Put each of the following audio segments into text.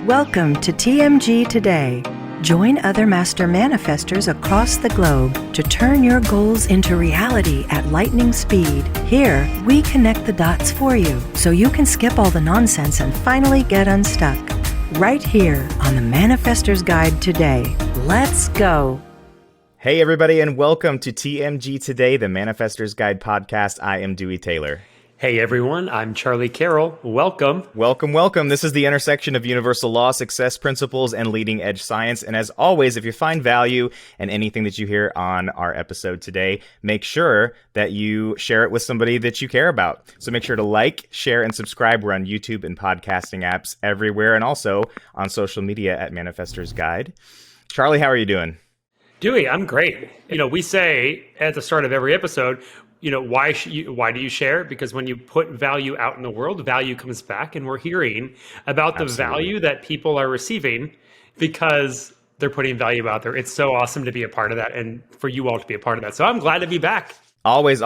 Welcome to TMG Today. Join other master manifestors across the globe to turn your goals into reality at lightning speed. Here, we connect the dots for you so you can skip all the nonsense and finally get unstuck. Right here on the Manifestor's Guide Today. Let's go. Hey everybody, and welcome to TMG Today, the Manifestor's Guide podcast. I am Dewey Taylor. Hey everyone, I'm Charlie Carroll. Welcome. Welcome. This is the intersection of universal law, success principles, and leading edge science. And as always, if you find value in anything that you hear on our episode today, make sure that you share it with somebody that you care about. So make sure to like, share, and subscribe. We're on YouTube and podcasting apps everywhere, and also on social media at Manifestor's Guide. Charlie, how are you doing? Dewey, I'm great. We say at the start of every episode, why do you share? Because when you put value out in the world, value comes back, and we're hearing about the value that people are receiving because they're putting value out there. It's so awesome to be a part of that and for you all to be a part of that. So I'm glad to be back. Always.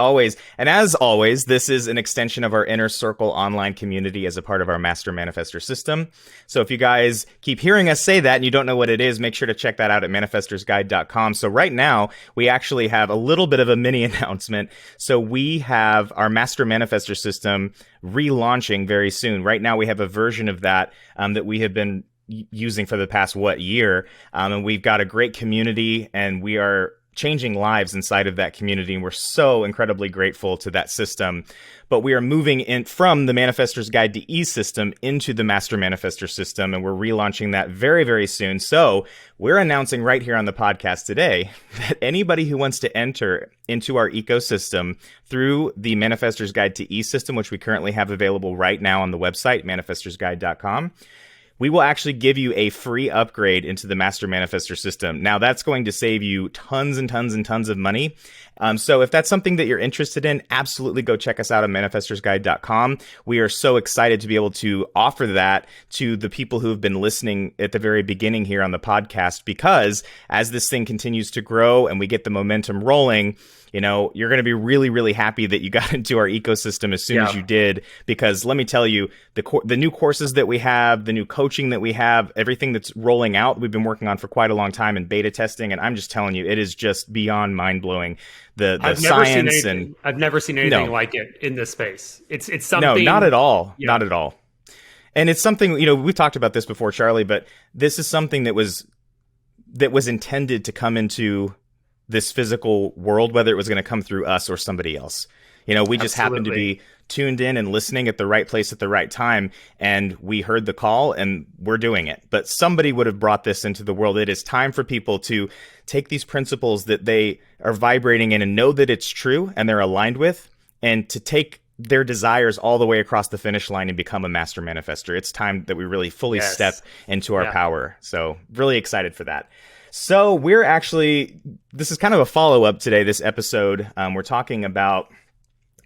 And as always, this is an extension of our Inner Circle online community as a part of our Master Manifestor system. So if you guys keep hearing us say that and you don't know what it is, make sure to check that out at manifestorsguide.com. So right now, we actually have a little bit of a mini announcement. So we have our Master Manifestor system relaunching very soon. Right now, we have a version of that that we have been using for the past, year. And we've got a great community, and we are changing lives inside of that community, and we're so incredibly grateful to that system. But we are moving in from the Manifestor's Guide to E system into the Master Manifestor system, and we're relaunching that very, very soon. So we're announcing right here on the podcast today that anybody who wants to enter into our ecosystem through the Manifestor's Guide to E system, which we currently have available right now on the website, manifestorsguide.com, we will actually give you a free upgrade into the Master Manifestor system. Now, that's going to save you tons and tons and tons of money. So if that's something that you're interested in, absolutely go check us out on manifestorsguide.com. We are so excited to be able to offer that to the people who have been listening at the very beginning here on the podcast, because as this thing continues to grow and we get the momentum rolling, you're going to be really, really happy that you got into our ecosystem as soon as you did, because let me tell you, the new courses that we have, the new coaching that we have, everything that's rolling out, we've been working on for quite a long time in beta testing. And I'm just telling you, it is just beyond mind blowing. The science and I've never seen anything like it in this space. It's something. No, not at all. Yeah. Not at all. And it's something, we've talked about this before, Charlie, but this is something that was intended to come into this physical world, whether it was going to come through us or somebody else. We just happened to be tuned in and listening at the right place at the right time, and we heard the call and we're doing it. But somebody would have brought this into the world. It is time for people to take these principles that they are vibrating in and know that it's true and they're aligned with, and to take their desires all the way across the finish line and become a master manifestor. It's time that we really fully step into our power. So really excited for that. So this is kind of a follow-up today, this episode. We're talking about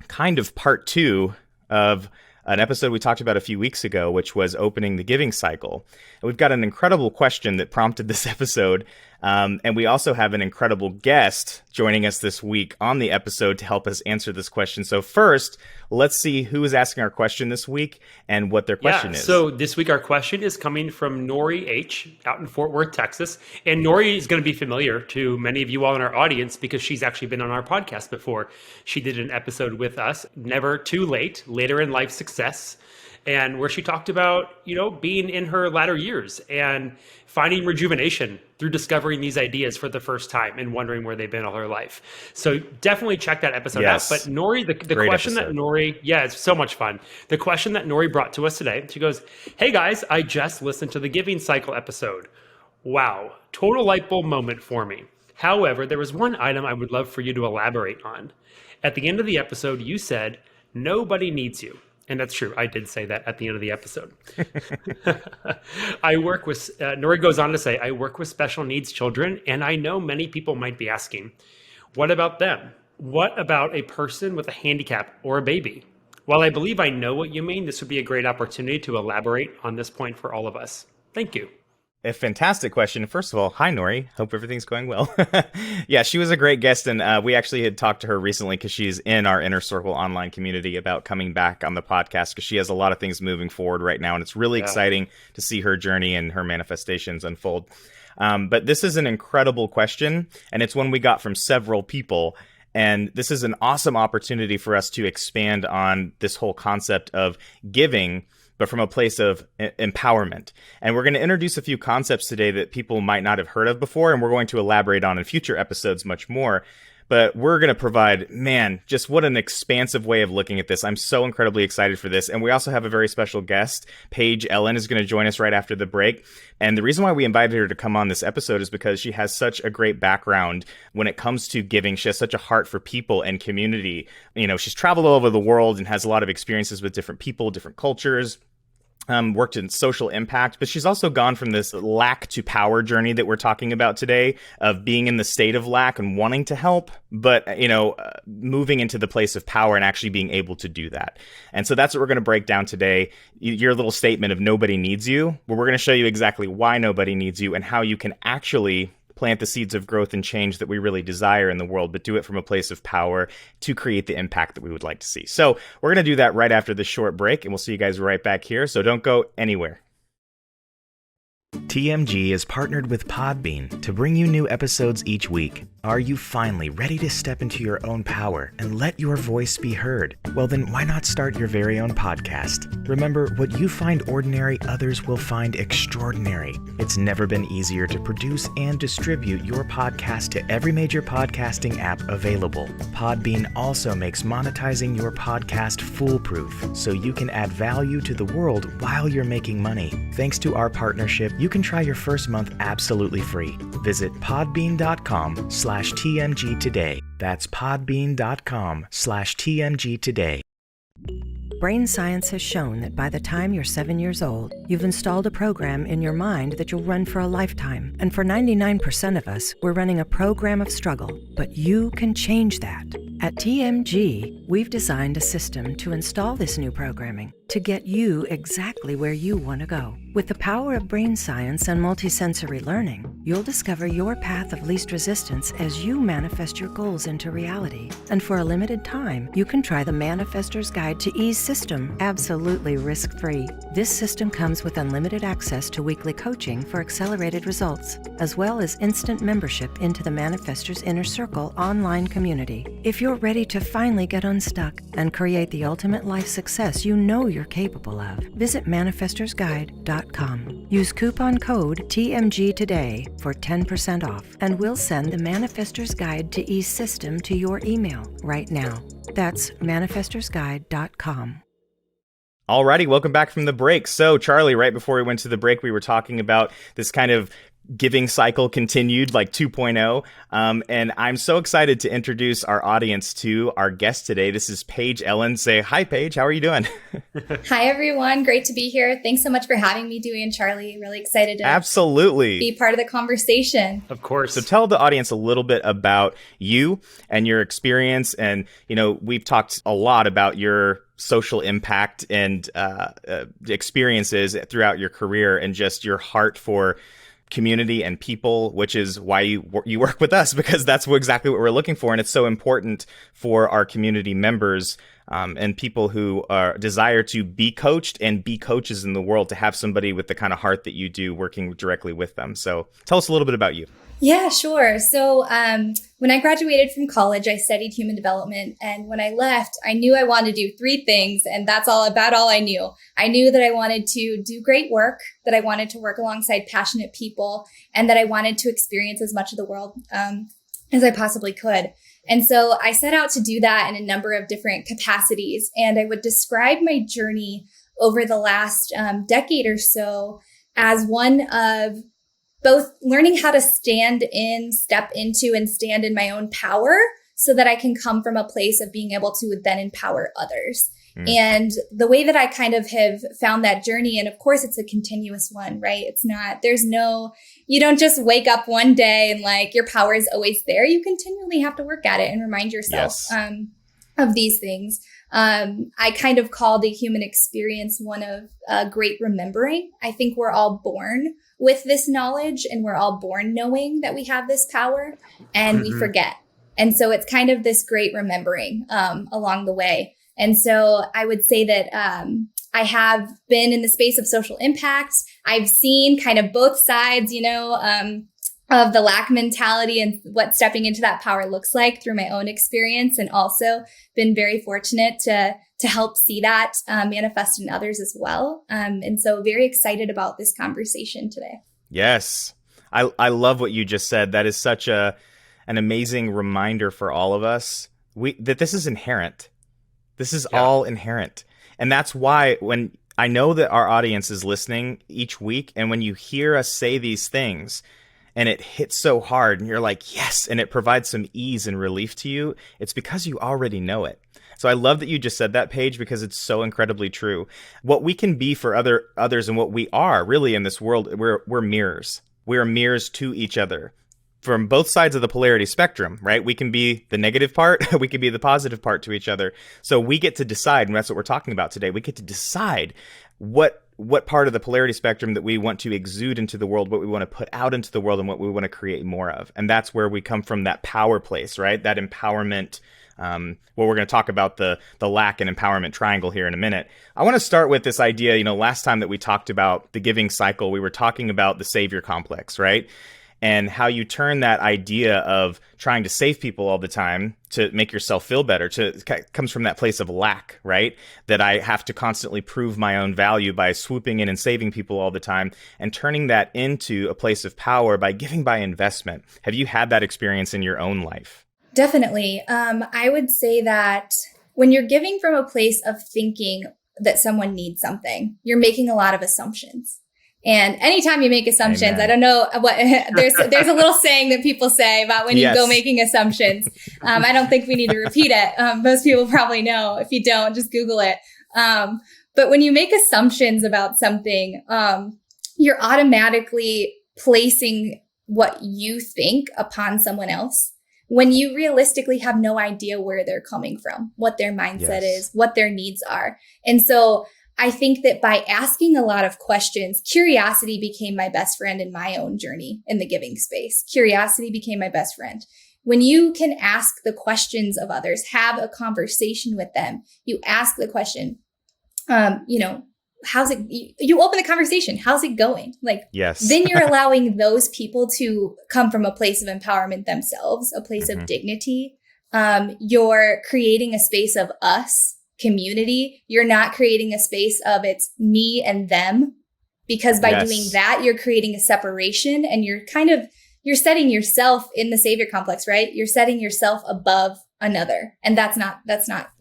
kind of part 2 of an episode we talked about a few weeks ago, which was opening the giving cycle. And we've got an incredible question that prompted this episode. And we also have an incredible guest joining us this week on the episode to help us answer this question. So first, let's see who is asking our question this week and what their question is. So this week our question is coming from Nori H. out in Fort Worth, Texas. And Nori is going to be familiar to many of you all in our audience because she's actually been on our podcast before. She did an episode with us, Never Too Late, Later in Life Success, and where she talked about, being in her latter years and finding rejuvenation through discovering these ideas for the first time and wondering where they've been all her life. So definitely check that episode out. But Nori, the question episode. that Nori, it's so much fun. The question that Nori brought to us today, she goes, "Hey guys, I just listened to the Giving Cycle episode. Wow, total light bulb moment for me. However, there was one item I would love for you to elaborate on. At the end of the episode, you said, nobody needs you. And that's true. I did say that at the end of the episode. Nori goes on to say, I work with special needs children, and I know many people might be asking, what about them? What about a person with a handicap or a baby? While I believe I know what you mean, this would be a great opportunity to elaborate on this point for all of us. Thank you." A fantastic question. First of all, hi, Nori. Hope everything's going well. Yeah, she was a great guest, and we actually had talked to her recently because she's in our Inner Circle online community about coming back on the podcast because she has a lot of things moving forward right now, and it's really exciting to see her journey and her manifestations unfold. But this is an incredible question, and it's one we got from several people. And this is an awesome opportunity for us to expand on this whole concept of giving, but from a place of empowerment. And we're going to introduce a few concepts today that people might not have heard of before, and we're going to elaborate on in future episodes much more. But we're going to provide, man, just what an expansive way of looking at this. I'm so incredibly excited for this. And we also have a very special guest. Paige Ellen is going to join us right after the break. And the reason why we invited her to come on this episode is because she has such a great background when it comes to giving. She has such a heart for people and community. You know, she's traveled all over the world and has a lot of experiences with different people, different cultures. Worked in social impact, but she's also gone from this lack to power journey that we're talking about today of being in the state of lack and wanting to help, but, moving into the place of power and actually being able to do that. And so that's what we're going to break down today. Your little statement of nobody needs you, where we're going to show you exactly why nobody needs you and how you can actually plant the seeds of growth and change that we really desire in the world, but do it from a place of power to create the impact that we would like to see. So we're going to do that right after this short break, and we'll see you guys right back here. So don't go anywhere. TMG is partnered with Podbean to bring you new episodes each week. Are you finally ready to step into your own power and let your voice be heard? Well, then why not start your very own podcast? Remember, what you find ordinary, others will find extraordinary. It's never been easier to produce and distribute your podcast to every major podcasting app available. Podbean also makes monetizing your podcast foolproof, so you can add value to the world while you're making money. Thanks to our partnership, you can try your first month absolutely free. Visit podbean.com/TMG today. That's podbean.com/TMG today. Brain science has shown that by the time you're 7 years old, you've installed a program in your mind that you'll run for a lifetime. And for 99% of us, we're running a program of struggle. But you can change that. At TMG, we've designed a system to install this new programming to get you exactly where you want to go. With the power of brain science and multisensory learning, you'll discover your path of least resistance as you manifest your goals into reality. And for a limited time, you can try the Manifestor's Guide to Ease system absolutely risk-free. This system comes with unlimited access to weekly coaching for accelerated results, as well as instant membership into the Manifestor's Inner Circle online community. If you're ready to finally get unstuck and create the ultimate life success you know you're capable of, visit ManifestorsGuide.com. Use coupon code TMG today for 10% off, and we'll send the Manifestor's Guide to Ease system to your email right now. That's ManifestorsGuide.com. Alrighty, welcome back from the break. So, Charlie, right before we went to the break, we were talking about this kind of giving cycle continued, like 2.0. And I'm so excited to introduce our audience to our guest today. This is Paige Ellen. Say hi, Paige. How are you doing? Hi, everyone. Great to be here. Thanks so much for having me, Dewey and Charlie. Really excited to Absolutely be part of the conversation. Of course. So tell the audience a little bit about you and your experience. And, we've talked a lot about your social impact and experiences throughout your career and just your heart for community and people, which is why you work with us, because that's exactly what we're looking for. And it's so important for our community members and people who desire to be coached and be coaches in the world to have somebody with the kind of heart that you do working directly with them. So tell us a little bit about you. Yeah, sure. So when I graduated from college, I studied human development. And when I left, I knew I wanted to do three things. And that's all I knew. I knew that I wanted to do great work, that I wanted to work alongside passionate people, and that I wanted to experience as much of the world as I possibly could. And so I set out to do that in a number of different capacities. And I would describe my journey over the last decade or so as one of both learning how to step into and stand in my own power so that I can come from a place of being able to then empower others. And the way that I kind of have found that journey, and of course it's a continuous one, right? You don't just wake up one day and your power is always there. You continually have to work at it and remind yourself of these things. I kind of call the human experience one of great remembering. I think we're all born with this knowledge, and we're all born knowing that we have this power, and we forget. And so it's kind of this great remembering along the way. And so I would say that I have been in the space of social impact. I've seen kind of both sides, of the lack mentality and what stepping into that power looks like through my own experience, and also been very fortunate to help see that manifest in others as well. And so very excited about this conversation today. Yes. I love what you just said. That is such an amazing reminder for all of us that this is inherent. This is all inherent. And that's why when I know that our audience is listening each week, and when you hear us say these things and it hits so hard and you're like, yes, and it provides some ease and relief to you, it's because you already know it. So I love that you just said that, Paige, because it's so incredibly true. What we can be for others and what we are really in this world, we're mirrors. We are mirrors to each other from both sides of the polarity spectrum, right? We can be the negative part, we can be the positive part to each other. So we get to decide, and that's what we're talking about today. We get to decide what part of the polarity spectrum that we want to exude into the world, what we want to put out into the world, and what we want to create more of. And that's where we come from, that power place, right? That empowerment. Well, we're going to talk about the lack and empowerment triangle here in a minute. I want to start with this idea, last time that we talked about the giving cycle, we were talking about the savior complex, right? And how you turn that idea of trying to save people all the time to make yourself feel better comes from that place of lack, right? That I have to constantly prove my own value by swooping in and saving people all the time, and turning that into a place of power by giving by investment. Have you had that experience in your own life? Definitely. I would say that when you're giving from a place of thinking that someone needs something, you're making a lot of assumptions. And anytime you make assumptions, Amen. I don't know what, there's a little saying that people say about when you go making assumptions. I don't think we need to repeat it. Most people probably know. If you don't, just Google it. But when you make assumptions about something, you're automatically placing what you think upon someone else, when you realistically have no idea where they're coming from, what their mindset is, what their needs are. And so I think that by asking a lot of questions, curiosity became my best friend in my own journey in the giving space. Curiosity became my best friend. When you can ask the questions of others, have a conversation with them, you ask the question, how's it, you open the conversation, how's it going? Then you're allowing those people to come from a place of empowerment themselves, a place of dignity. You're creating a space of us, community. You're not creating a space of it's me and them, because by doing that, you're creating a separation, and you're setting yourself in the savior complex, right? You're setting yourself above another. And that's not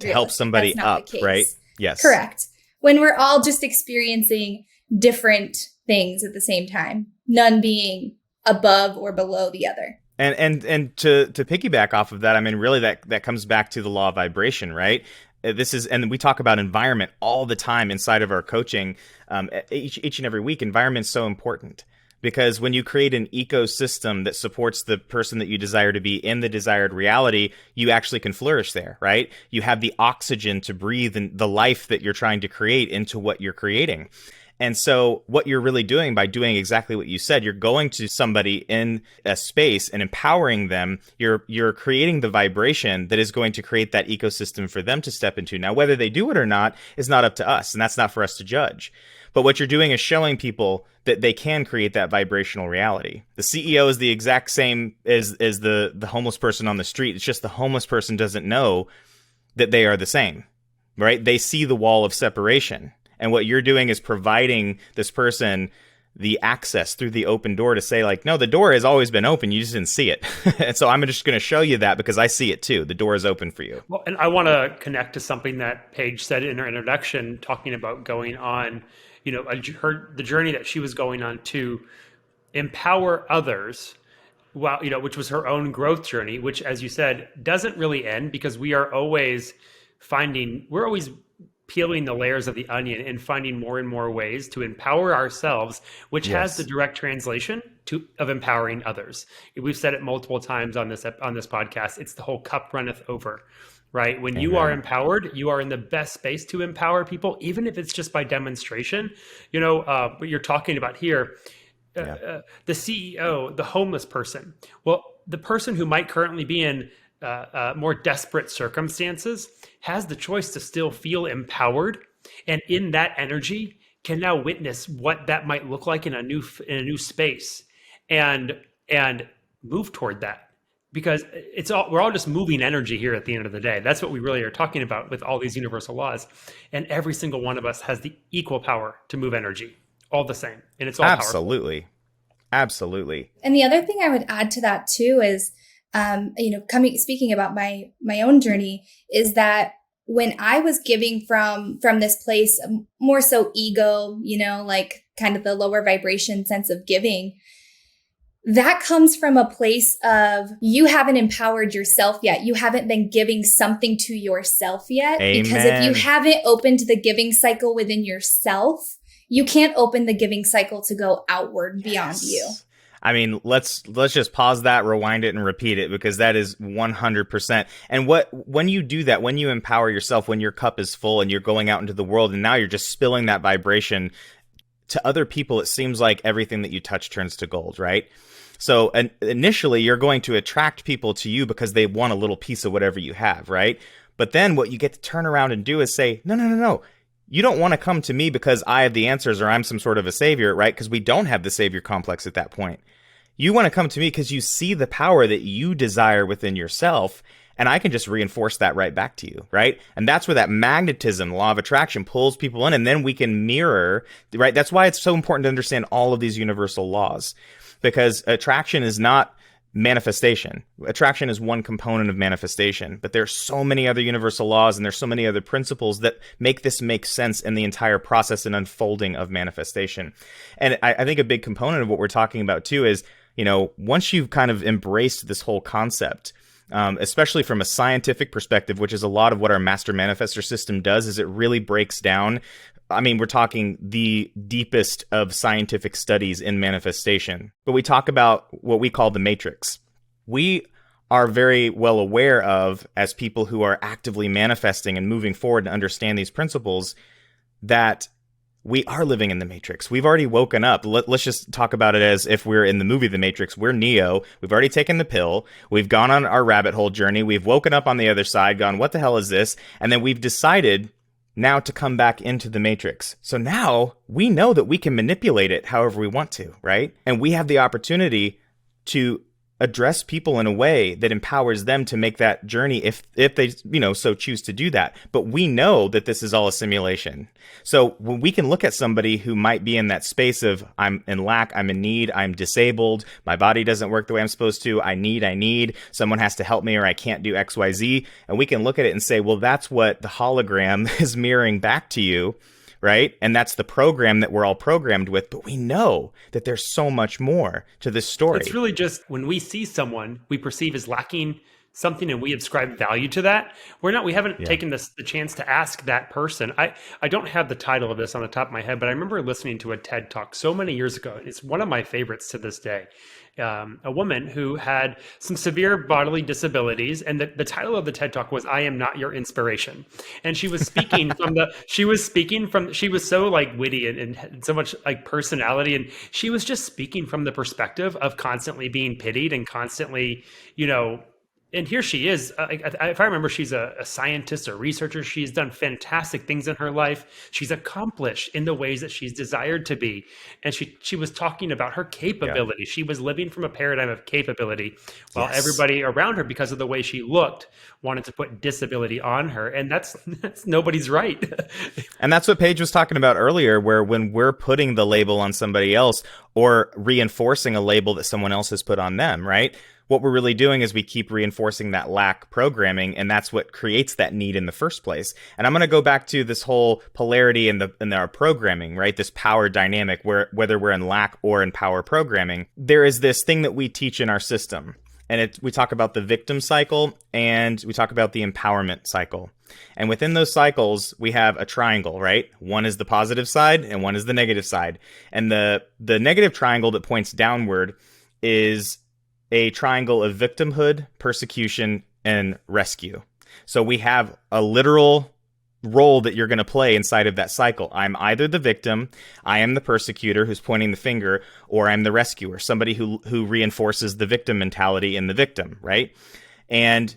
to help somebody up, right? Yes. Correct. When we're all just experiencing different things at the same time, none being above or below the other. And to piggyback off of that, I mean, really that comes back to the law of vibration, right? And we talk about environment all the time inside of our coaching. Each and every week, environment's so important, because when you create an ecosystem that supports the person that you desire to be in the desired reality, you actually can flourish there, right? You have the oxygen to breathe and the life that you're trying to create into what you're creating. And so what you're really doing by doing exactly what you said, you're going to somebody in a space and empowering them. You're creating the vibration that is going to create that ecosystem for them to step into. Now, whether they do it or not is not up to us, and that's not for us to judge. But what you're doing is showing people that they can create that vibrational reality. The CEO is the exact same as the homeless person on the street. It's just the homeless person doesn't know that they are the same, right? They see the wall of separation. And what you're doing is providing this person the access through the open door to say, no, the door has always been open. You just didn't see it. And so I'm just going to show you that because I see it too. The door is open for you. Well, and I want to connect to something that Paige said in her introduction, talking about going on, the journey that she was going on to empower others, which was her own growth journey, which, as you said, doesn't really end, because we're always peeling the layers of the onion and finding more and more ways to empower ourselves, which has the direct translation of empowering others. We've said it multiple times on this podcast. It's the whole cup runneth over. right? When you are empowered, you are in the best space to empower people, even if it's just by demonstration. What you're talking about here, the CEO, the homeless person. Well, the person who might currently be in more desperate circumstances has the choice to still feel empowered, and in that energy can now witness what that might look like in a new space, and move toward that, because we're all just moving energy here at the end of the day. That's what we really are talking about with all these universal laws, and every single one of us has the equal power to move energy, all the same, and it's all absolutely powerful. Absolutely. And the other thing I would add to that too is, speaking about my own journey, is that when I was giving from this place, more so ego, like kind of the lower vibration sense of giving, that comes from a place of you haven't empowered yourself yet. You haven't been giving something to yourself yet. Amen. Because if you haven't opened the giving cycle within yourself, you can't open the giving cycle to go outward beyond you. I mean, let's just pause that, rewind it, and repeat it, because that is 100%. And when you do that, when you empower yourself, when your cup is full and you're going out into the world and now you're just spilling that vibration to other people, it seems like everything that you touch turns to gold, right? So initially, you're going to attract people to you because they want a little piece of whatever you have, right? But then what you get to turn around and do is say, no. You don't want to come to me because I have the answers or I'm some sort of a savior, right? Because we don't have the savior complex at that point. You want to come to me because you see the power that you desire within yourself, and I can just reinforce that right back to you, right? And that's where that magnetism, law of attraction, pulls people in, and then we can mirror, right? That's why it's so important to understand all of these universal laws, because attraction is not manifestation. Attraction is one component of manifestation, but there's so many other universal laws and there's so many other principles that make this make sense in the entire process and unfolding of manifestation. And I think a big component of what we're talking about too is, once you've kind of embraced this whole concept, especially from a scientific perspective, which is a lot of what our Master Manifestor system does, is it really breaks down. I mean, we're talking the deepest of scientific studies in manifestation, but we talk about what we call the matrix. We are very well aware of, as people who are actively manifesting and moving forward to understand these principles, that we are living in the Matrix. We've already woken up. Let's just talk about it as if we're in the movie The Matrix. We're Neo. We've already taken the pill. We've gone on our rabbit hole journey. We've woken up on the other side, gone, what the hell is this? And then we've decided now to come back into the Matrix. So now we know that we can manipulate it however we want to, right? And we have the opportunity to address people in a way that empowers them to make that journey if they, so choose to do that. But we know that this is all a simulation. So when we can look at somebody who might be in that space of, I'm in lack, I'm in need, I'm disabled, my body doesn't work the way I'm supposed to, I need, someone has to help me or I can't do X, Y, Z. And we can look at it and say, well, that's what the hologram is mirroring back to you. Right? And that's the program that we're all programmed with. But we know that there's so much more to this story. It's really just when we see someone we perceive as lacking something and we ascribe value to that, we haven't taken the chance to ask that person. I don't have the title of this on the top of my head, but I remember listening to a TED Talk so many years ago. It's one of my favorites to this day. A woman who had some severe bodily disabilities, and the title of the TED Talk was "I Am Not Your Inspiration," and she was speaking she was so like witty and had so much like personality, and she was just speaking from the perspective of constantly being pitied and constantly, and here she is. If I remember, she's a scientist, a researcher. She's done fantastic things in her life. She's accomplished in the ways that she's desired to be. And she was talking about her capability. Yeah. She was living from a paradigm of capability while everybody around her, because of the way she looked, wanted to put disability on her. And that's nobody's right. And that's what Paige was talking about earlier, where when we're putting the label on somebody else or reinforcing a label that someone else has put on them, right? What we're really doing is we keep reinforcing that lack programming, and that's what creates that need in the first place. And I'm going to go back to this whole polarity in our programming, right? This power dynamic, where whether we're in lack or in power programming, there is this thing that we teach in our system. And we talk about the victim cycle and we talk about the empowerment cycle. And within those cycles, we have a triangle, right? One is the positive side and one is the negative side. And the negative triangle that points downward is a triangle of victimhood, persecution, and rescue. So we have a literal role that you're going to play inside of that cycle. I'm either the victim, I am the persecutor who's pointing the finger, or I'm the rescuer, somebody who reinforces the victim mentality in the victim, right? And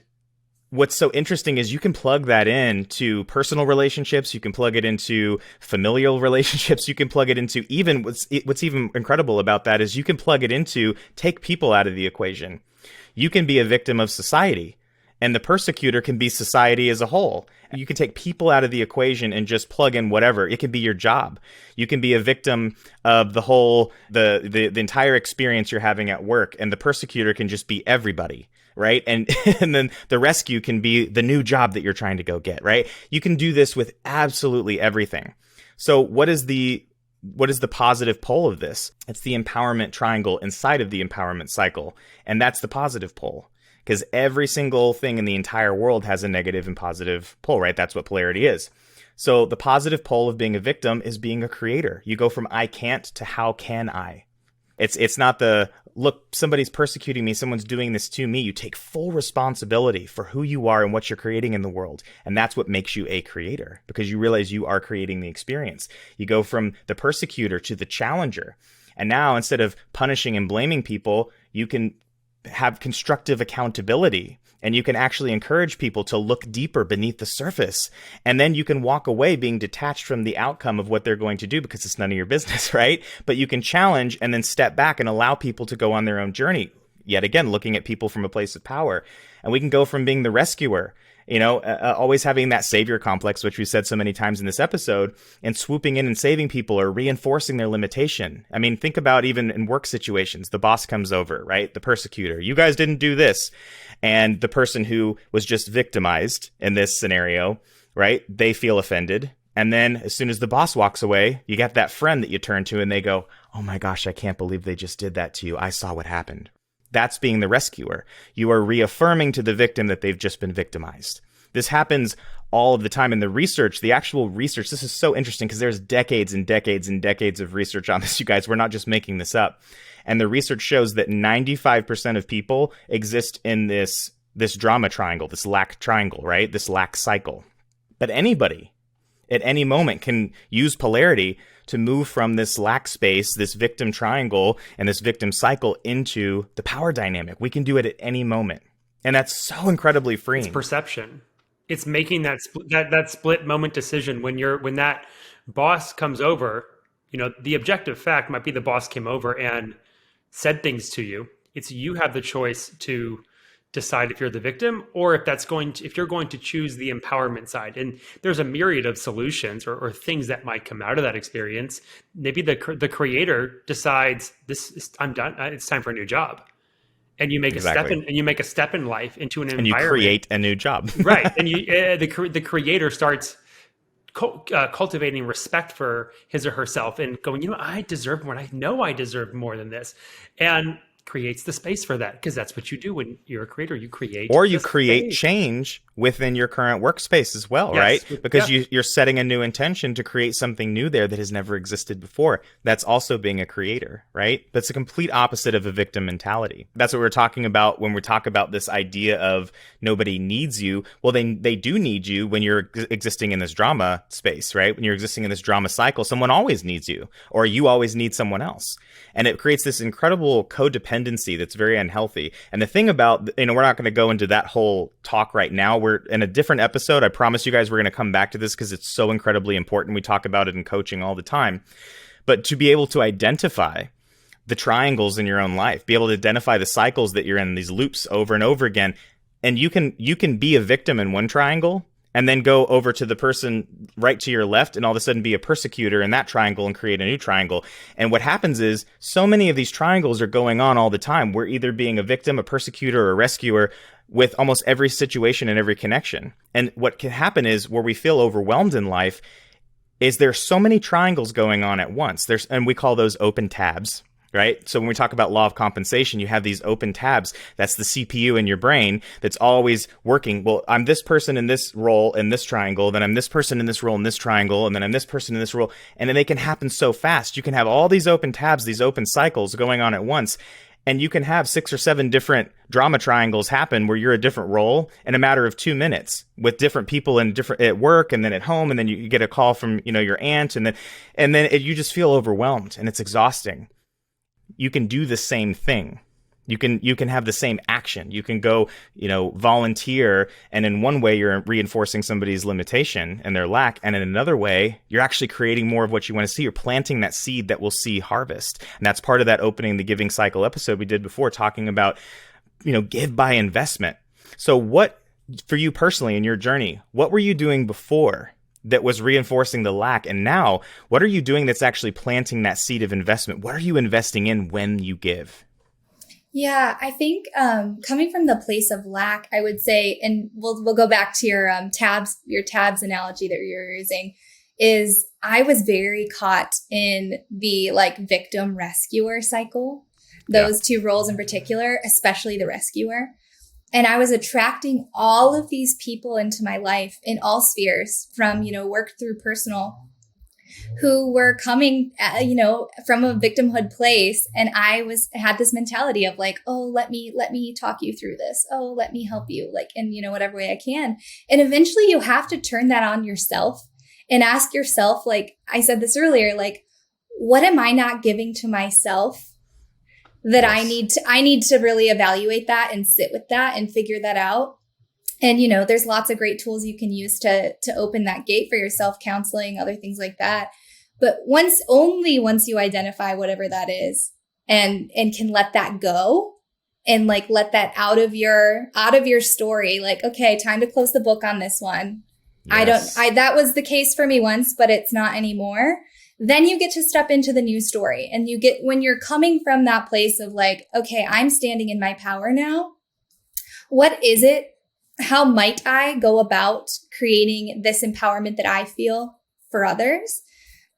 what's so interesting is you can plug that into personal relationships, you can plug it into familial relationships, you can plug it into even what's even incredible about that is you can plug it into take people out of the equation. You can be a victim of society, and the persecutor can be society as a whole. You can take people out of the equation and just plug in whatever. It can be your job. You can be a victim of the whole, the entire experience you're having at work, and the persecutor can just be everybody, right? And and then the rescue can be the new job that you're trying to go get, right? You can do this with absolutely everything. So what is the positive pole of this? It's the empowerment triangle inside of the empowerment cycle. And that's the positive pole. Because every single thing in the entire world has a negative and positive pole, right? That's what polarity is. So the positive pole of being a victim is being a creator. You go from I can't to how can I? It's not the, look, somebody's persecuting me, someone's doing this to me. You take full responsibility for who you are and what you're creating in the world. And that's what makes you a creator, because you realize you are creating the experience. You go from the persecutor to the challenger. And now instead of punishing and blaming people, you can have constructive accountability, and you can actually encourage people to look deeper beneath the surface. And then you can walk away being detached from the outcome of what they're going to do because it's none of your business, right? But you can challenge and then step back and allow people to go on their own journey. Yet again, looking at people from a place of power. And we can go from being the rescuer, always having that savior complex, which we said so many times in this episode, and swooping in and saving people or reinforcing their limitation. I mean, think about even in work situations, the boss comes over, right? The persecutor, you guys didn't do this. And the person who was just victimized in this scenario, right? They feel offended. And then as soon as the boss walks away, you got that friend that you turn to and they go, oh my gosh, I can't believe they just did that to you. I saw what happened. That's being the rescuer. You are reaffirming to the victim that they've just been victimized. This happens all of the time in the research, the actual research. This is so interesting because there's decades and decades and decades of research on this, you guys. We're not just making this up. And the research shows that 95% of people exist in this drama triangle, this lack triangle, right? This lack cycle. But anybody at any moment can use polarity to move from this lack space, this victim triangle, and this victim cycle into the power dynamic. We can do it at any moment. And that's so incredibly freeing. It's perception. It's making that split moment decision when that boss comes over. The objective fact might be the boss came over and said things to you. It's you have the choice to decide if you're the victim or if you're going to choose the empowerment side. And there's a myriad of solutions or things that might come out of that experience. Maybe the creator decides I'm done. It's time for a new job. And you make a step in life into an environment. And you create a new job. Right. And the creator starts cultivating respect for his or herself and going, I deserve more. I know I deserve more than this. And creates the space for that, because that's what you do when you're a creator. You create change within your current workspace as well, yes, right? Because you're setting a new intention to create something new there that has never existed before. That's also being a creator, right? But it's a complete opposite of a victim mentality. That's what we're talking about when we talk about this idea of nobody needs you. Well, they do need you when you're existing in this drama space, right? When you're existing in this drama cycle, someone always needs you, or you always need someone else. And it creates this incredible codependency that's very unhealthy. And the thing about, we're not going to go into that whole talk right now. We're in a different episode. I promise you guys we're going to come back to this because it's so incredibly important. We talk about it in coaching all the time. But to be able to identify the triangles in your own life, be able to identify the cycles that you're in, these loops over and over again, and you can be a victim in one triangle and then go over to the person right to your left and all of a sudden be a persecutor in that triangle and create a new triangle. And what happens is so many of these triangles are going on all the time. We're either being a victim, a persecutor, or a rescuer with almost every situation and every connection. And what can happen is where we feel overwhelmed in life is there's so many triangles going on at once. And we call those open tabs. Right? So when we talk about law of compensation, you have these open tabs. That's the CPU in your brain that's always working. Well, I'm this person in this role in this triangle, then I'm this person in this role in this triangle, and then I'm this person in this role. And then they can happen so fast. You can have all these open tabs, these open cycles going on at once. And you can have 6 or 7 different drama triangles happen where you're a different role in a matter of 2 minutes with different people in different at work and then at home. And then you get a call from, your aunt and then you just feel overwhelmed and it's exhausting. You can do the same thing. You can have the same action. You can go, volunteer. And in one way, you're reinforcing somebody's limitation and their lack. And in another way, you're actually creating more of what you want to see. You're planting that seed that will see harvest. And that's part of that opening the giving cycle episode we did before, talking about, give by investment. So what, for you personally in your journey, what were you doing before that was reinforcing the lack? And now, what are you doing that's actually planting that seed of investment? What are you investing in when you give? Yeah, I think coming from the place of lack, I would say, and we'll go back to your tabs analogy that you're using, is I was very caught in the victim rescuer cycle, those two roles in particular, especially the rescuer. And I was attracting all of these people into my life in all spheres, from, work through personal, who were coming, from a victimhood place. And I had this mentality of oh, let me talk you through this. Oh, let me help you, in, whatever way I can. And eventually you have to turn that on yourself and ask yourself, I said this earlier, what am I not giving to myself that Yes. I need to really evaluate that and sit with that and figure that out. And, there's lots of great tools you can use to open that gate for yourself, counseling, other things like that. But once you identify whatever that is and can let that go and let that out of your story, okay, time to close the book on this one. Yes. That was the case for me once, but it's not anymore. Then you get to step into the new story, and when you're coming from that place of okay, I'm standing in my power now. What is it? How might I go about creating this empowerment that I feel for others?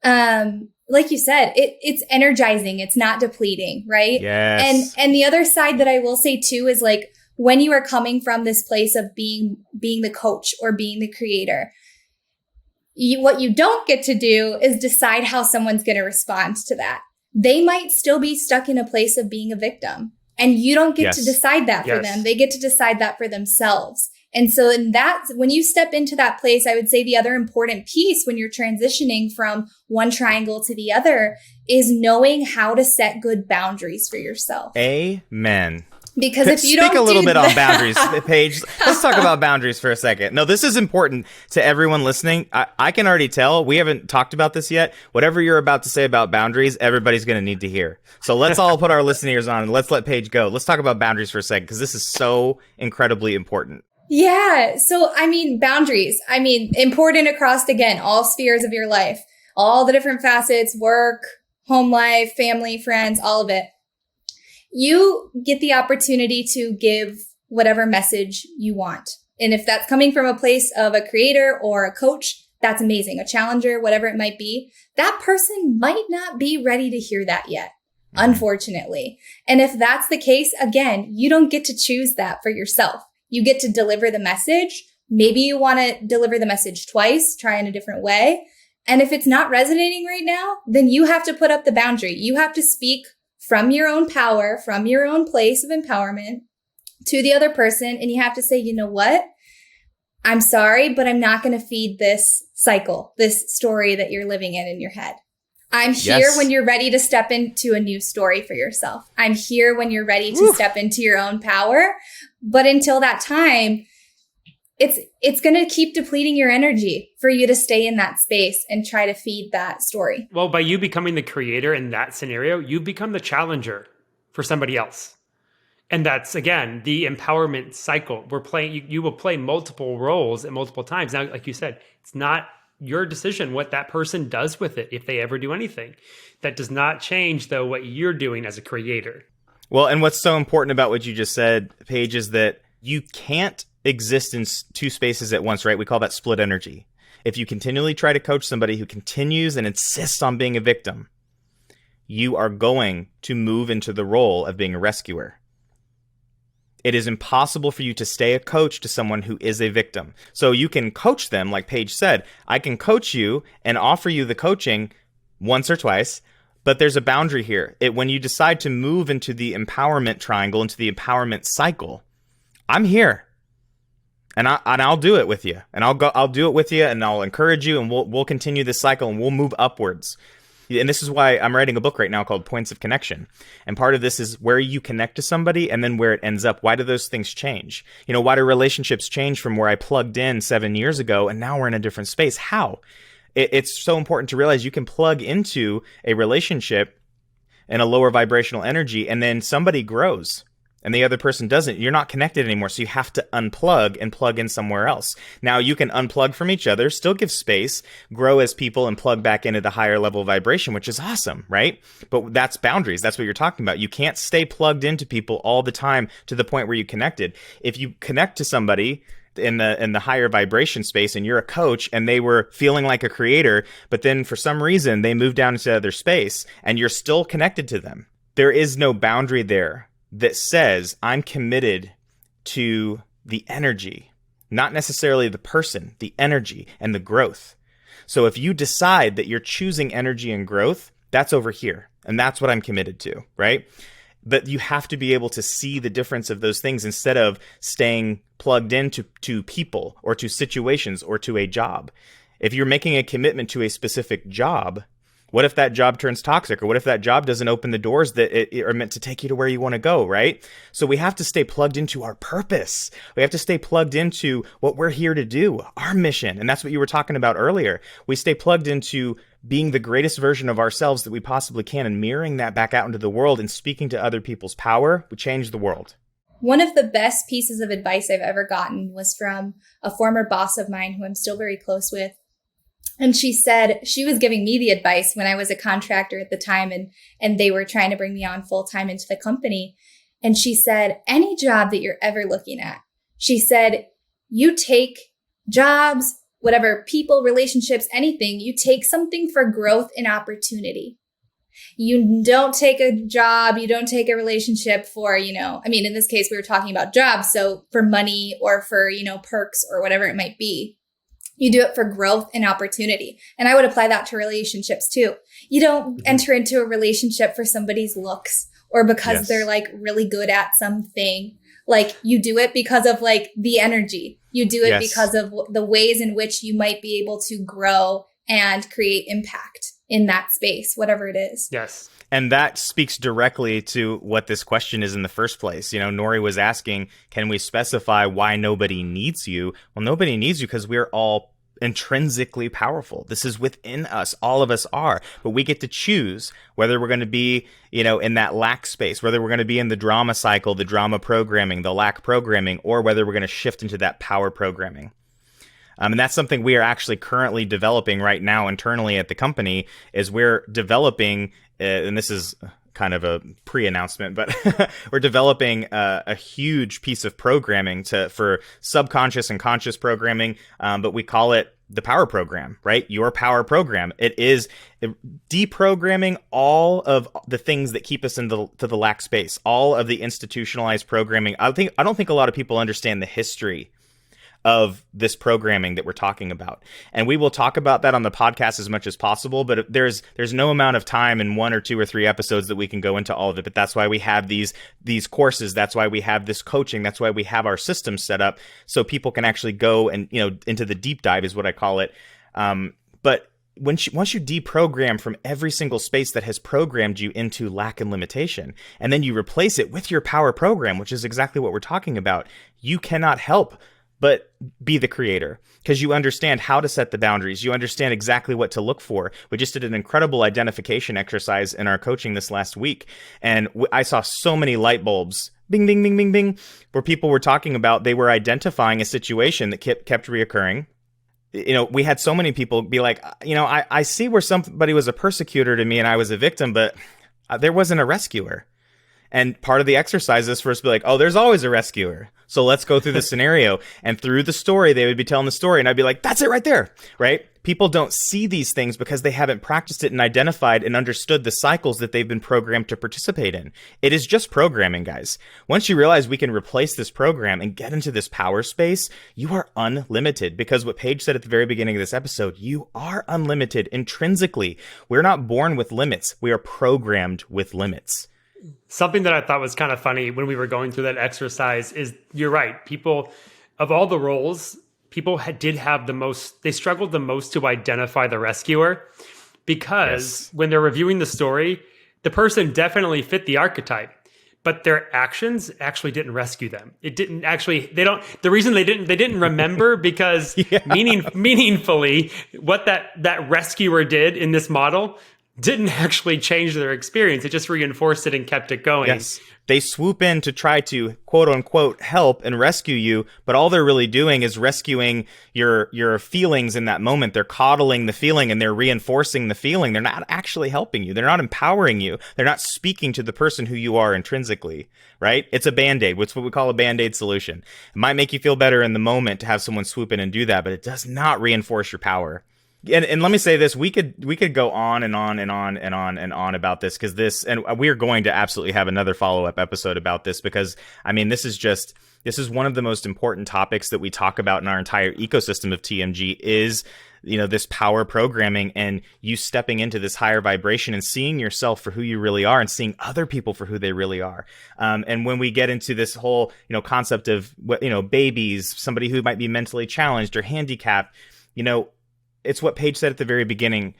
Like you said, it's energizing. It's not depleting, right? Yes. And the other side that I will say too is when you are coming from this place of being the coach or being the creator, what you don't get to do is decide how someone's going to respond to that. They might still be stuck in a place of being a victim. And you don't get to decide that for them. They get to decide that for themselves. And so when you step into that place, I would say the other important piece when you're transitioning from one triangle to the other is knowing how to set good boundaries for yourself. Amen. Because if you don't speak a little bit that, on boundaries, Paige. Let's talk about boundaries for a second. No, this is important to everyone listening. I can already tell we haven't talked about this yet. Whatever you're about to say about boundaries, everybody's going to need to hear. So let's all put our listeners on and let's let Paige go. Let's talk about boundaries for a second because this is so incredibly important. Yeah. So, boundaries. Important across, again, all spheres of your life, all the different facets, work, home life, family, friends, all of it. You get the opportunity to give whatever message you want. And if that's coming from a place of a creator or a coach, that's amazing. A challenger, whatever it might be, that person might not be ready to hear that yet, unfortunately. And if that's the case, again, you don't get to choose that for yourself. You get to deliver the message. Maybe you want to deliver the message twice, try in a different way. And if it's not resonating right now, then you have to put up the boundary. You have to speak from your own power, from your own place of empowerment to the other person. And you have to say, you know what? I'm sorry, but I'm not going to feed this cycle, this story that you're living in your head. I'm here when you're ready to step into a new story for yourself. I'm here when you're ready to step into your own power. But until that time, it's going to keep depleting your energy for you to stay in that space and try to feed that story. Well, by you becoming the creator in that scenario, you become the challenger for somebody else. And that's, again, the empowerment cycle. You will play multiple roles at multiple times. Now, like you said, it's not your decision what that person does with it if they ever do anything. That does not change, though, what you're doing as a creator. Well, and what's so important about what you just said, Paige, is that you can't exist in two spaces at once, right? We call that split energy. If you continually try to coach somebody who continues and insists on being a victim, you are going to move into the role of being a rescuer. It is impossible for you to stay a coach to someone who is a victim. So you can coach them, like Paige said. I can coach you and offer you the coaching once or twice, But there's a boundary here. When you decide to move into the empowerment triangle, into the empowerment cycle, I'm here. And I'll do it with you. And I'll do it with you, and I'll encourage you, and we'll continue this cycle, and we'll move upwards. And this is why I'm writing a book right now called Points of Connection. And part of this is where you connect to somebody and then where it ends up. Why do those things change? Why do relationships change from where I plugged in 7 years ago and now we're in a different space? How? It's so important to realize you can plug into a relationship in a lower vibrational energy, and then somebody grows and the other person doesn't. You're not connected anymore. So you have to unplug and plug in somewhere else. Now you can unplug from each other, still give space, grow as people, and plug back into the higher level vibration, which is awesome, right? But that's boundaries. That's what you're talking about. You can't stay plugged into people all the time to the point where you connected. If you connect to somebody in the higher vibration space and you're a coach and they were feeling like a creator, but then for some reason they moved down into other space and you're still connected to them, there is no boundary there that says I'm committed to the energy, not necessarily the person, the energy and the growth. So if you decide that you're choosing energy and growth, that's over here. And that's what I'm committed to, right? But you have to be able to see the difference of those things instead of staying plugged into people or to situations or to a job. If you're making a commitment to a specific job, what if that job turns toxic? Or what if that job doesn't open the doors that are meant to take you to where you want to go, right? So we have to stay plugged into our purpose. We have to stay plugged into what we're here to do, our mission. And that's what you were talking about earlier. We stay plugged into being the greatest version of ourselves that we possibly can and mirroring that back out into the world and speaking to other people's power. We change the world. One of the best pieces of advice I've ever gotten was from a former boss of mine who I'm still very close with. And she said she was giving me the advice when I was a contractor at the time and they were trying to bring me on full time into the company. And she said, any job that you're ever looking at, she said, you take jobs, whatever, people, relationships, anything, you take something for growth and opportunity. You don't take a job, you don't take a relationship for, in this case, we were talking about jobs. So for money or for, perks or whatever it might be. You do it for growth and opportunity. And I would apply that to relationships too. You don't enter into a relationship for somebody's looks or because they're like really good at something. Like you do it because of like the energy. You do it because of the ways in which you might be able to grow and create impact in that space, whatever it is. Yes. And that speaks directly to what this question is in the first place. Nori was asking, can we specify why nobody needs you? Well, nobody needs you because we're all intrinsically powerful. This is within us. All of us are. But we get to choose whether we're going to be, in that lack space, whether we're going to be in the drama cycle, the drama programming, the lack programming, or whether we're going to shift into that power programming. And that's something we are actually currently developing right now internally at the company is we're developing, and this is kind of a pre-announcement, but we're developing a huge piece of programming for subconscious and conscious programming, but we call it the power program, right? Your power program. It is deprogramming all of the things that keep us to the lack space, all of the institutionalized programming. I don't think a lot of people understand the history of this programming that we're talking about. And we will talk about that on the podcast as much as possible, but there's no amount of time in 1 or 2 or 3 episodes that we can go into all of it. But that's why we have these courses. That's why we have this coaching. That's why we have our system set up so people can actually go and, into the deep dive is what I call it. But once you deprogram from every single space that has programmed you into lack and limitation, and then you replace it with your power program, which is exactly what we're talking about, you cannot help but be the creator because you understand how to set the boundaries. You understand exactly what to look for. We just did an incredible identification exercise in our coaching this last week. And I saw so many light bulbs, bing, bing, bing, bing, bing, where people were talking about they were identifying a situation that kept reoccurring. We had so many people be like, I see where somebody was a persecutor to me and I was a victim, but there wasn't a rescuer. And part of the exercise is for us to be like, oh, there's always a rescuer. So let's go through the scenario. And through the story, they would be telling the story. And I'd be like, that's it right there, right? People don't see these things because they haven't practiced it and identified and understood the cycles that they've been programmed to participate in. It is just programming, guys. Once you realize we can replace this program and get into this power space, you are unlimited. Because what Paige said at the very beginning of this episode, you are unlimited intrinsically. We're not born with limits. We are programmed with limits. Something that I thought was kind of funny when we were going through that exercise is, you're right, people, of all the roles, people did have the most, they struggled the most to identify the rescuer, because when they're reviewing the story, the person definitely fit the archetype, but their actions actually didn't rescue them. It didn't actually, the reason they didn't remember because meaningfully what that rescuer did in this model didn't actually change their experience. It just reinforced it and kept it going. Yes. They swoop in to try to quote unquote help and rescue you, but all they're really doing is rescuing your feelings in that moment. They're coddling the feeling and they're reinforcing the feeling. They're not actually helping you. They're not empowering you. They're not speaking to the person who you are intrinsically, right? It's a Band-Aid. It's what we call a Band-Aid solution. It might make you feel better in the moment to have someone swoop in and do that, but it does not reinforce your power. And let me say this, we could go on and on and on and on and on about this, because this, and we are going to absolutely have another follow-up episode about this, because I mean, this is one of the most important topics that we talk about in our entire ecosystem of TMG is, you know, this power programming and you stepping into this higher vibration and seeing yourself for who you really are and seeing other people for who they really are. And when we get into this whole, you know, concept of, you know, babies, somebody who might be mentally challenged or handicapped, you know, it's what Paige said at the very beginning.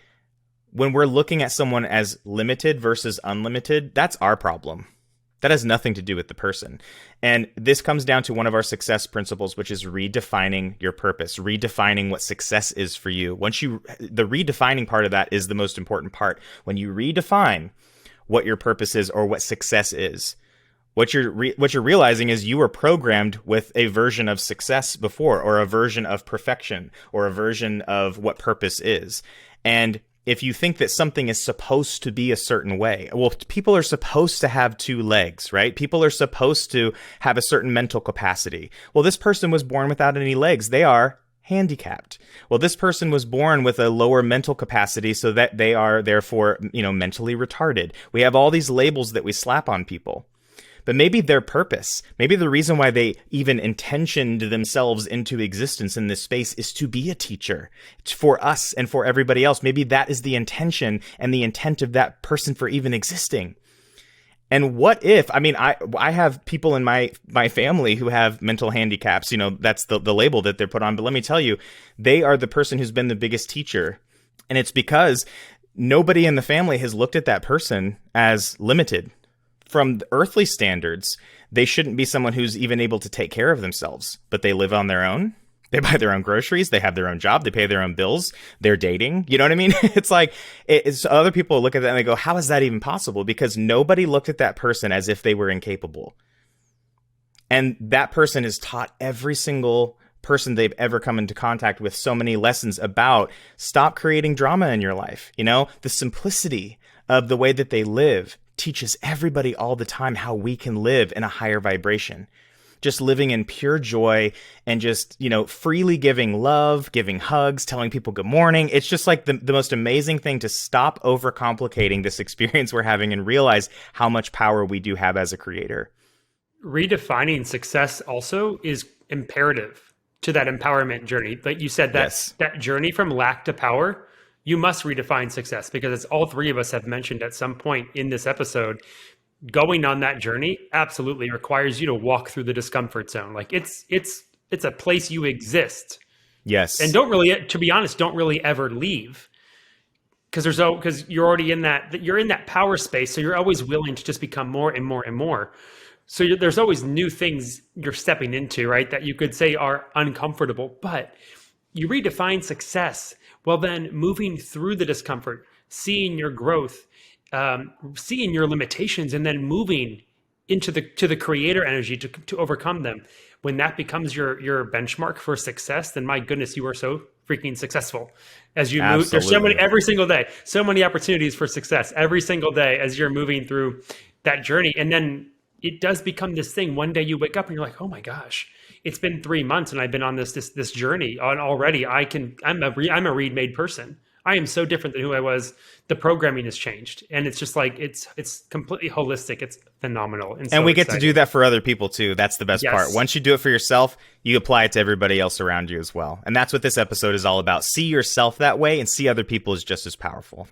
When we're looking at someone as limited versus unlimited, that's our problem. That has nothing to do with the person. And this comes down to one of our success principles, which is redefining your purpose, redefining what success is for you. The redefining part of that is the most important part. When you redefine what your purpose is or what success is, what you're realizing is you were programmed with a version of success before, or a version of perfection, or a version of what purpose is. And if you think that something is supposed to be a certain way, well, people are supposed to have two legs, right? People are supposed to have a certain mental capacity. Well, this person was born without any legs. They are handicapped. Well, this person was born with a lower mental capacity, so that they are therefore, you know, mentally retarded. We have all these labels that we slap on people. But maybe their purpose, maybe the reason why they even intentioned themselves into existence in this space is to be a teacher. It's for us and for everybody else. Maybe that is the intention and the intent of that person for even existing. And what if, I mean, I have people in my family who have mental handicaps, you know, that's the label that they're put on. But let me tell you, they are the person who's been the biggest teacher. And it's because nobody in the family has looked at that person as limited. From the earthly standards, they shouldn't be someone who's even able to take care of themselves, but they live on their own. They buy their own groceries. They have their own job. They pay their own bills. They're dating. You know what I mean? It's like, other people look at that and they go, how is that even possible? Because nobody looked at that person as if they were incapable. And that person has taught every single person they've ever come into contact with so many lessons about stop creating drama in your life. You know, the simplicity of the way that they live teaches everybody all the time how we can live in a higher vibration. Just living in pure joy and just, you know, freely giving love, giving hugs, telling people good morning. It's just like the most amazing thing to stop overcomplicating this experience we're having and realize how much power we do have as a creator. Redefining success also is imperative to that empowerment journey. Like you said, that journey from lack to power, you must redefine success, because as all three of us have mentioned at some point in this episode, going on that journey absolutely requires you to walk through the discomfort zone. Like it's a place you exist. Yes. And don't really, to be honest, don't really ever leave, because you're already in that power space. So you're always willing to just become more and more and more. So there's always new things you're stepping into, right? That you could say are uncomfortable, but you redefine success. Well, then moving through the discomfort, seeing your growth, seeing your limitations, and then moving into the creator energy to overcome them. When that becomes your benchmark for success, then my goodness, you are so freaking successful. As you move, Absolutely. there's so many every single day, so many opportunities for success every single day as you're moving through that journey. And then it does become this thing. One day you wake up and you're like, oh my gosh, it's been 3 months and I've been on this journey, and already I'm a Reed made person. I am so different than who I was. The programming has changed, and it's just like it's completely holistic. It's phenomenal, and we get to do that for other people too. That's the best part. Once you do it for yourself, you apply it to everybody else around you as well, and that's what this episode is all about. See yourself that way, and see other people as just as powerful.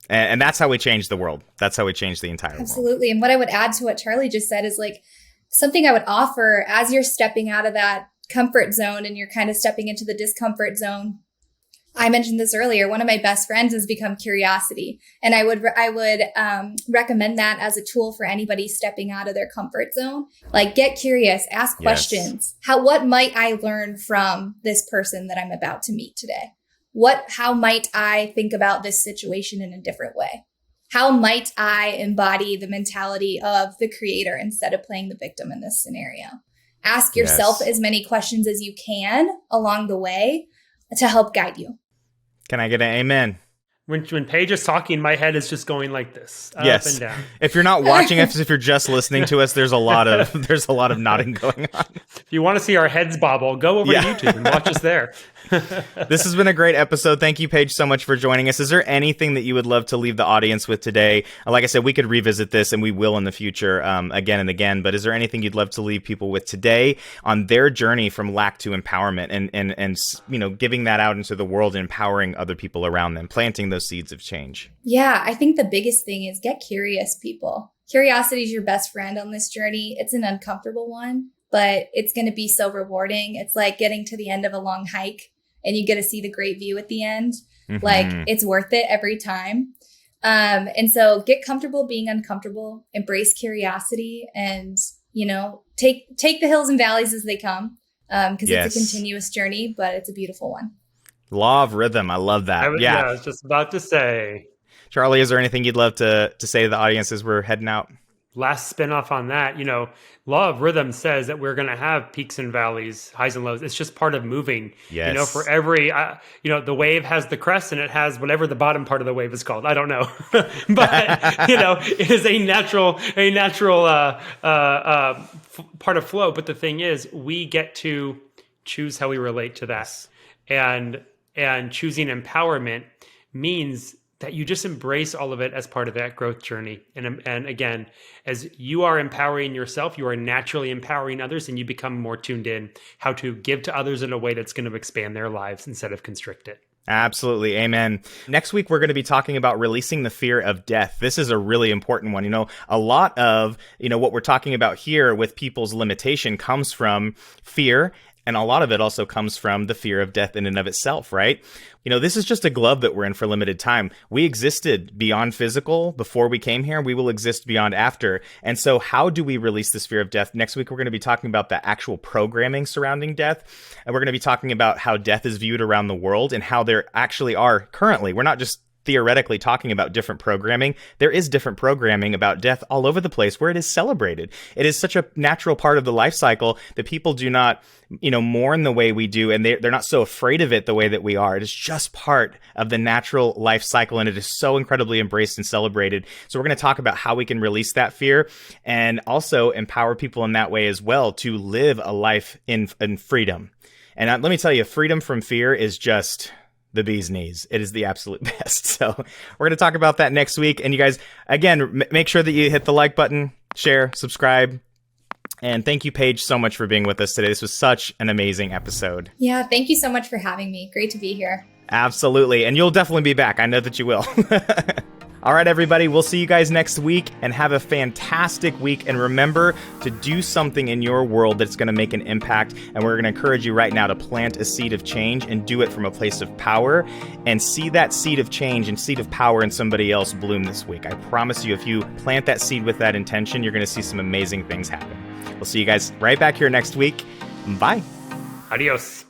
And that's how we change the world. That's how we change the entire world. Absolutely. And what I would add to what Charlie just said is like something I would offer as you're stepping out of that comfort zone and you're kind of stepping into the discomfort zone. I mentioned this earlier. One of my best friends has become curiosity. And I would recommend that as a tool for anybody stepping out of their comfort zone. Like, get curious, ask questions. What might I learn from this person that I'm about to meet today? How might I think about this situation in a different way? How might I embody the mentality of the creator instead of playing the victim in this scenario? Ask yourself as many questions as you can along the way to help guide you. Can I get an amen? When Paige is talking, my head is just going like this, up and down. If you're not watching us, if you're just listening to us, there's a lot of nodding going on. If you want to see our heads bobble, go over to YouTube and watch us there. This has been a great episode. Thank you, Paige, so much for joining us. Is there anything that you would love to leave the audience with today? Like I said, we could revisit this, and we will in the future again and again. But is there anything you'd love to leave people with today on their journey from lack to empowerment, and giving that out into the world and empowering other people around them, planting those seeds of change? Yeah, I think the biggest thing is get curious, people. Curiosity is your best friend on this journey. It's an uncomfortable one, but it's going to be so rewarding. It's like getting to the end of a long hike and you get to see the great view at the end. Mm-hmm. Like, it's worth it every time. And so get comfortable being uncomfortable, embrace curiosity, and, take the hills and valleys as they come. Because it's a continuous journey, but it's a beautiful one. Law of rhythm. I love that. I was just about to say. Charlie, is there anything you'd love to say to the audience as we're heading out? Last spinoff on that, law of rhythm says that we're going to have peaks and valleys, highs and lows. It's just part of moving. Yes. For every, the wave has the crest and it has whatever the bottom part of the wave is called. I don't know, but it is a natural part of flow. But the thing is, we get to choose how we relate to that, and choosing empowerment means that you just embrace all of it as part of that growth journey. And again, as you are empowering yourself, you are naturally empowering others, and you become more tuned in how to give to others in a way that's going to expand their lives instead of constrict it. Absolutely. Amen. Next week, we're going to be talking about releasing the fear of death. This is a really important one. A lot of, what we're talking about here with people's limitation comes from fear. And a lot of it also comes from the fear of death in and of itself, right? This is just a glove that we're in for limited time. We existed beyond physical before we came here. We will exist beyond after. And so how do we release this fear of death? Next week, we're going to be talking about the actual programming surrounding death. And we're going to be talking about how death is viewed around the world and how there actually are currently. We're not just theoretically talking about different programming. There is different programming about death all over the place where it is celebrated. It is such a natural part of the life cycle that people do not, mourn the way we do, and they're not so afraid of it the way that we are. It is just part of the natural life cycle, and it is so incredibly embraced and celebrated. So we're going to talk about how we can release that fear and also empower people in that way as well to live a life in freedom. And let me tell you, freedom from fear is just the bee's knees. It is the absolute best. So we're going to talk about that next week. And you guys, again, make sure that you hit the like button, share, subscribe. And thank you, Paige, so much for being with us today. This was such an amazing episode. Yeah, thank you so much for having me. Great to be here. Absolutely. And you'll definitely be back. I know that you will. All right, everybody, we'll see you guys next week, and have a fantastic week. And remember to do something in your world that's going to make an impact. And we're going to encourage you right now to plant a seed of change and do it from a place of power, and see that seed of change and seed of power in somebody else bloom this week. I promise you, if you plant that seed with that intention, you're going to see some amazing things happen. We'll see you guys right back here next week. Bye. Adios.